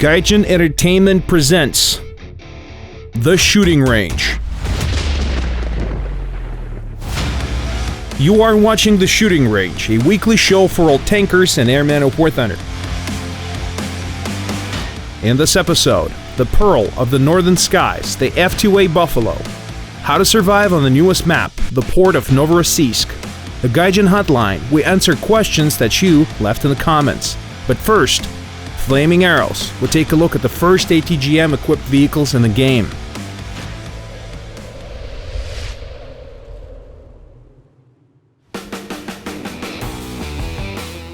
Gaijin Entertainment presents The Shooting Range. You are watching The Shooting Range, a weekly show for all tankers and airmen of War Thunder. In this episode, the Pearl of the Northern Skies, the F2A Buffalo, how to survive on the newest map, the Port of Novorossiysk, the Gaijin hotline, we answer questions that you left in the comments. But first, Flaming Arrows, we'll take a look at the first ATGM-equipped vehicles in the game.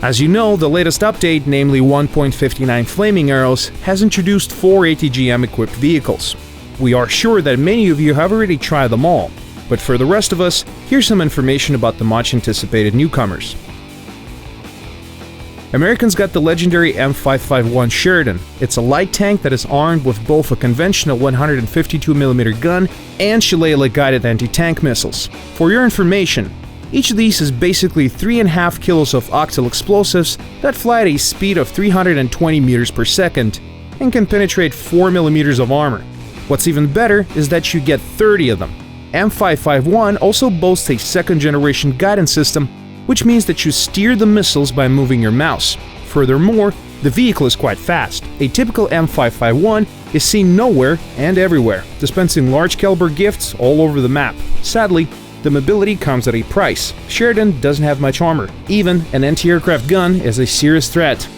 As you know, the latest update, namely 1.59 Flaming Arrows, has introduced 4 ATGM-equipped vehicles. We are sure that many of you have already tried them all, but for the rest of us, here's some information about the much-anticipated newcomers. Americans got the legendary M551 Sheridan. It's a light tank that is armed with both a conventional 152mm gun and Shillelagh-guided anti-tank missiles. For your information, each of these is basically 3.5 kilos of octal explosives that fly at a speed of 320 meters per second and can penetrate 4 millimeters of armor. What's even better is that you get 30 of them. M551 also boasts a second-generation guidance system, which means that you steer the missiles by moving your mouse. Furthermore, the vehicle is quite fast. A typical M551 is seen nowhere and everywhere, dispensing large-caliber gifts all over the map. Sadly, the mobility comes at a price. Sheridan doesn't have much armor. Even an anti-aircraft gun is a serious threat.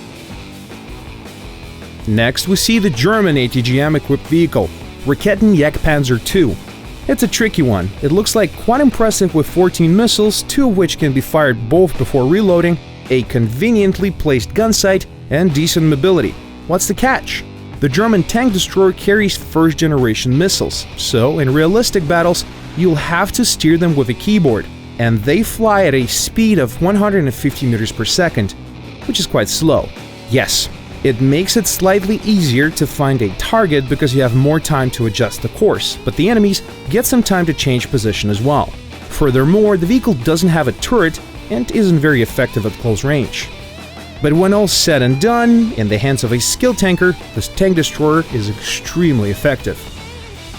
Next, we see the German ATGM-equipped vehicle, Raketenjagdpanzer II. It's a tricky one. It looks like quite impressive with 14 missiles, 2 of which can be fired both before reloading, a conveniently placed gun sight, and decent mobility. What's the catch? The German tank destroyer carries first-generation missiles, so in realistic battles, you'll have to steer them with a keyboard, and they fly at a speed of 150 meters per second, which is quite slow. Yes, it makes it slightly easier to find a target because you have more time to adjust the course, but the enemies get some time to change position as well. Furthermore, the vehicle doesn't have a turret and isn't very effective at close range. But when all's said and done, in the hands of a skilled tanker, this tank destroyer is extremely effective.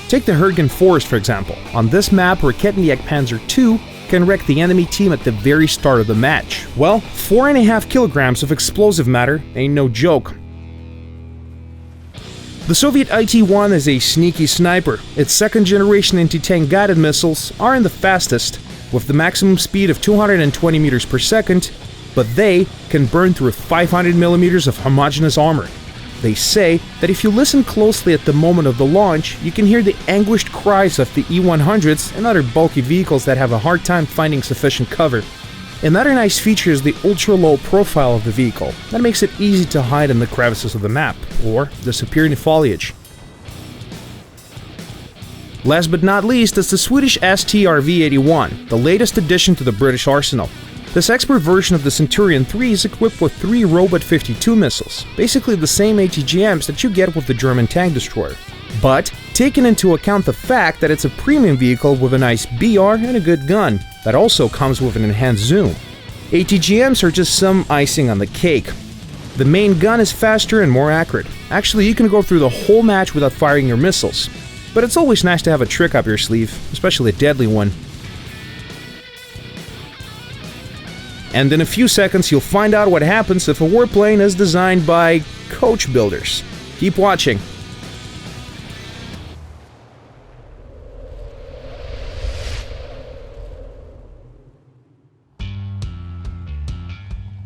Take the Hergen Forest for example. On this map, Raketenjagdpanzer II can wreck the enemy team at the very start of the match. Well, 4.5 kilograms of explosive matter ain't no joke. The Soviet IT-1 is a sneaky sniper. Its second-generation anti-tank guided missiles aren't the fastest, with the maximum speed of 220 meters per second, but they can burn through 500 millimeters of homogeneous armor. They say that if you listen closely at the moment of the launch, you can hear the anguished cries of the E-100s and other bulky vehicles that have a hard time finding sufficient cover. Another nice feature is the ultra-low profile of the vehicle that makes it easy to hide in the crevices of the map or disappear in the foliage. Last but not least is the Swedish STRV-81, the latest addition to the British arsenal. This expert version of the Centurion 3 is equipped with 3 Robot 52 missiles, basically the same ATGMs that you get with the German tank destroyer. But, taking into account the fact that it's a premium vehicle with a nice BR and a good gun, that also comes with an enhanced zoom. ATGMs are just some icing on the cake. The main gun is faster and more accurate. Actually, you can go through the whole match without firing your missiles. But it's always nice to have a trick up your sleeve, especially a deadly one. And in a few seconds, you'll find out what happens if a warplane is designed by coach builders. Keep watching.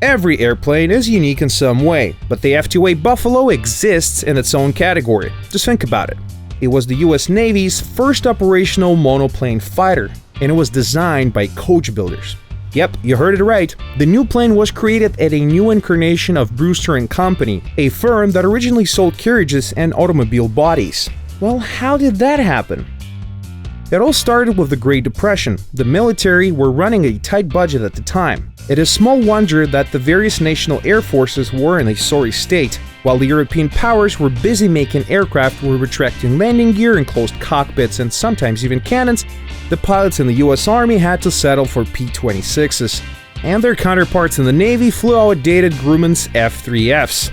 Every airplane is unique in some way, but the F2A Buffalo exists in its own category. Just think about it. It was the US Navy's first operational monoplane fighter, and it was designed by coach builders. Yep, you heard it right. The new plane was created at a new incarnation of Brewster & Company, a firm that originally sold carriages and automobile bodies. Well, how did that happen? It all started with the Great Depression. The military were running a tight budget at the time. It is small wonder that the various national air forces were in a sorry state. While the European powers were busy making aircraft with retracting landing gear, enclosed cockpits, and sometimes even cannons, the pilots in the US Army had to settle for P-26s, and their counterparts in the Navy flew outdated Grumman's F-3Fs.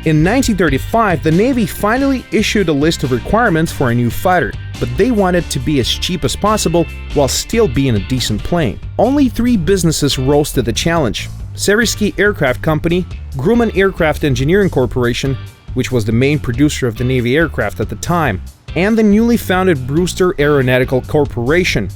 In 1935, the Navy finally issued a list of requirements for a new fighter, but they wanted to be as cheap as possible while still being a decent plane. Only 3 businesses rose to the challenge: Seversky Aircraft Company, Grumman Aircraft Engineering Corporation, which was the main producer of the Navy aircraft at the time, and the newly founded Brewster Aeronautical Corporation.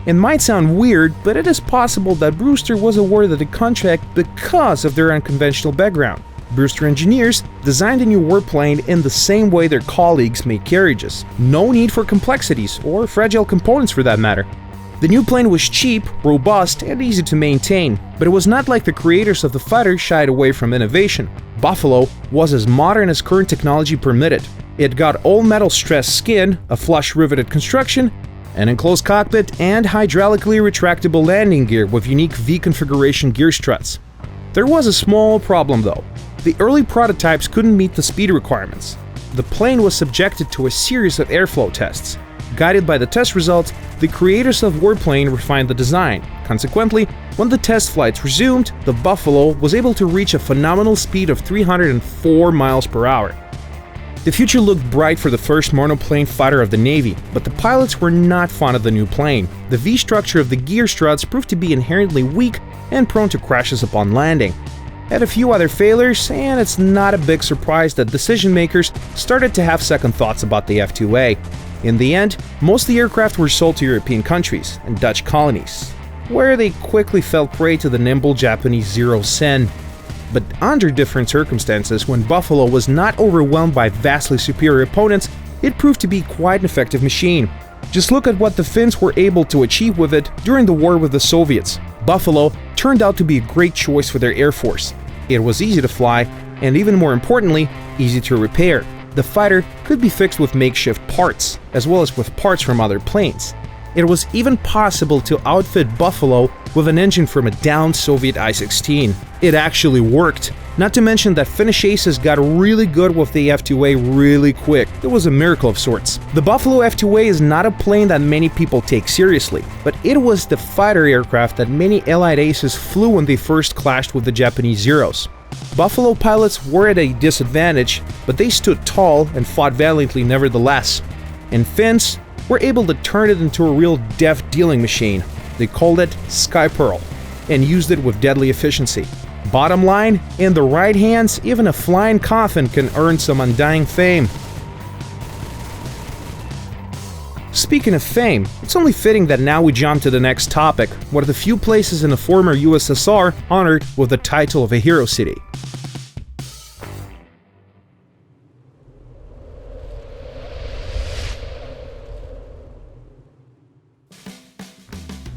It might sound weird, but it is possible that Brewster was awarded the contract because of their unconventional background. Brewster engineers designed a new warplane in the same way their colleagues made carriages. No need for complexities, or fragile components for that matter. The new plane was cheap, robust, and easy to maintain, but it was not like the creators of the fighter shied away from innovation. Buffalo was as modern as current technology permitted. It got all-metal stressed skin, a flush-riveted construction, an enclosed cockpit, and hydraulically retractable landing gear with unique V-configuration gear struts. There was a small problem though. The early prototypes couldn't meet the speed requirements. The plane was subjected to a series of airflow tests. Guided by the test results, the creators of warplane refined the design. Consequently, when the test flights resumed, the Buffalo was able to reach a phenomenal speed of 304 miles per hour. The future looked bright for the first monoplane fighter of the Navy, but the pilots were not fond of the new plane. The V-structure of the gear struts proved to be inherently weak and prone to crashes upon landing. Had a few other failures, and it's not a big surprise that decision makers started to have second thoughts about the F2A. In the end, most of the aircraft were sold to European countries and Dutch colonies, where they quickly fell prey to the nimble Japanese Zero-Sen. But under different circumstances, when Buffalo was not overwhelmed by vastly superior opponents, it proved to be quite an effective machine. Just look at what the Finns were able to achieve with it during the war with the Soviets. Buffalo turned out to be a great choice for their Air Force. It was easy to fly, and even more importantly, easy to repair. The fighter could be fixed with makeshift parts, as well as with parts from other planes. It was even possible to outfit Buffalo with an engine from a downed Soviet I-16. It actually worked. Not to mention that Finnish aces got really good with the F2A really quick. It was a miracle of sorts. The Buffalo F2A is not a plane that many people take seriously, but it was the fighter aircraft that many Allied aces flew when they first clashed with the Japanese Zeros. Buffalo pilots were at a disadvantage, but they stood tall and fought valiantly nevertheless. And Finns were able to turn it into a real death-dealing machine. They called it Sky Pearl and used it with deadly efficiency. Bottom line, in the right hands, even a flying coffin can earn some undying fame. Speaking of fame, it's only fitting that now we jump to the next topic, one of the few places in the former USSR honored with the title of a hero city.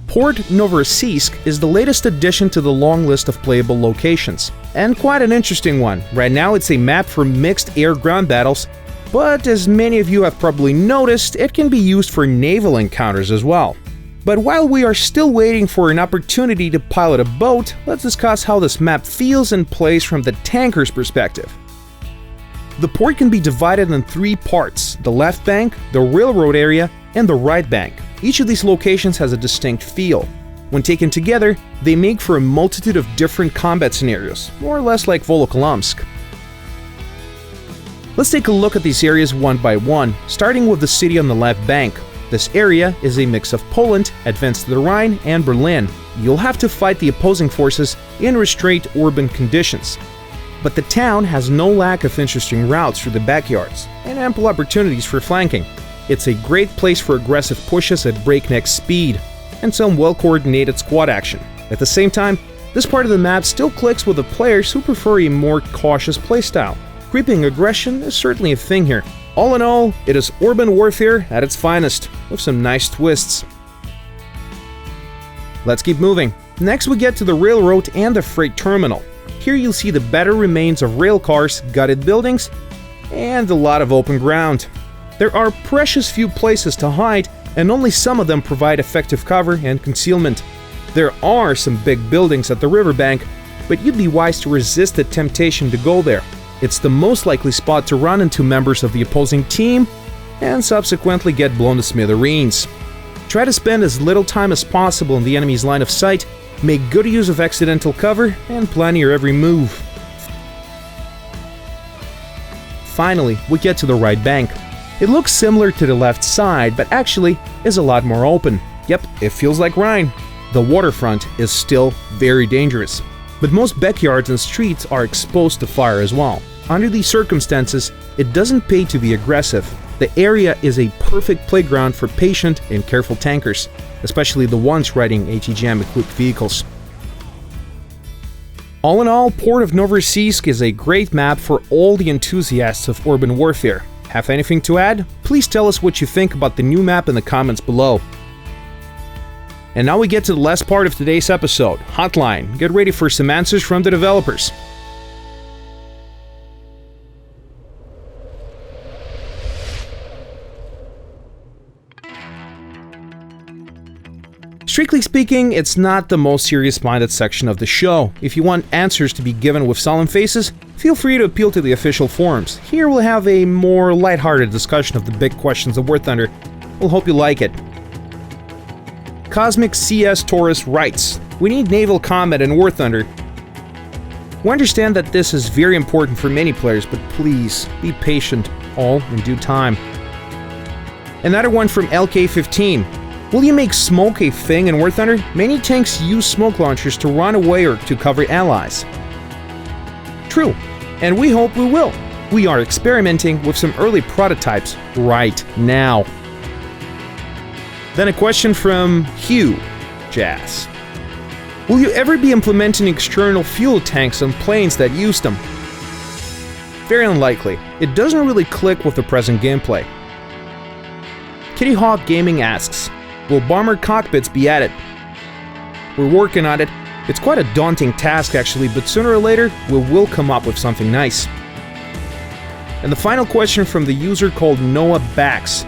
Port Novorossiysk is the latest addition to the long list of playable locations, and quite an interesting one. Right now it's a map for mixed air-ground battles, but as many of you have probably noticed, it can be used for naval encounters as well. But while we are still waiting for an opportunity to pilot a boat, let's discuss how this map feels and plays from the tanker's perspective. The port can be divided in 3 parts: the left bank, the railroad area, and the right bank. Each of these locations has a distinct feel. When taken together, they make for a multitude of different combat scenarios, more or less like Volokolamsk. Let's take a look at these areas one by one, starting with the city on the left bank. This area is a mix of Poland, advanced to the Rhine, and Berlin. You'll have to fight the opposing forces in restrained urban conditions. But the town has no lack of interesting routes through the backyards, and ample opportunities for flanking. It's a great place for aggressive pushes at breakneck speed, and some well-coordinated squad action. At the same time, this part of the map still clicks with the players who prefer a more cautious playstyle. Creeping aggression is certainly a thing here. All in all, it is urban warfare at its finest, with some nice twists. Let's keep moving. Next we get to the railroad and the freight terminal. Here you'll see the battered remains of rail cars, gutted buildings, and a lot of open ground. There are precious few places to hide, and only some of them provide effective cover and concealment. There are some big buildings at the riverbank, but you'd be wise to resist the temptation to go there. It's the most likely spot to run into members of the opposing team and subsequently get blown to smithereens. Try to spend as little time as possible in the enemy's line of sight, make good use of accidental cover, and plan your every move. finally we get to the right bank. It looks similar to the left side, but actually is a lot more open. Yep, it feels like Rhine. The waterfront is still very dangerous. But most backyards and streets are exposed to fire as well. Under these circumstances, it doesn't pay to be aggressive. The area is a perfect playground for patient and careful tankers, especially the ones riding ATGM-equipped vehicles. All in all, Port of Novorossiysk is a great map for all the enthusiasts of urban warfare. Have anything to add? Please tell us what you think about the new map in the comments below. And now we get to the last part of today's episode, Hotline. Get ready for some answers from the developers. Strictly speaking, it's not the most serious-minded section of the show. If you want answers to be given with solemn faces, feel free to appeal to the official forums. Here we'll have a more lighthearted discussion of the big questions of War Thunder. We'll hope you like it. Cosmic CS Taurus writes, "We need naval combat in War Thunder. We understand that this is very important for many players, but please be patient, all in due time." Another one from LK15. "Will you make smoke a thing in War Thunder? Many tanks use smoke launchers to run away or to cover allies." True, and we hope we will. We are experimenting with some early prototypes right now. Then a question from Hugh Jazz. "Will you ever be implementing external fuel tanks on planes that use them?" Very unlikely. It doesn't really click with the present gameplay. Kitty Hawk Gaming asks, "Will bomber cockpits be added?" We're working on it. It's quite a daunting task actually, but sooner or later we will come up with something nice. And the final question from the user called Noah Bax.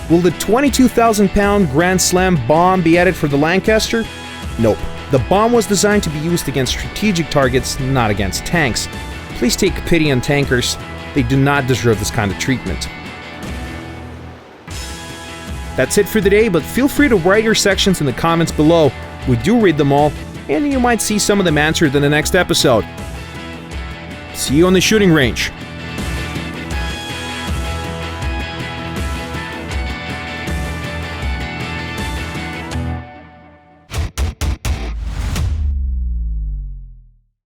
"Will the 22,000-pound Grand Slam bomb be added for the Lancaster?" Nope. The bomb was designed to be used against strategic targets, not against tanks. Please take pity on tankers. They do not deserve this kind of treatment. That's it for today, but feel free to write your sections in the comments below. We do read them all, and you might see some of them answered in the next episode. See you on the shooting range.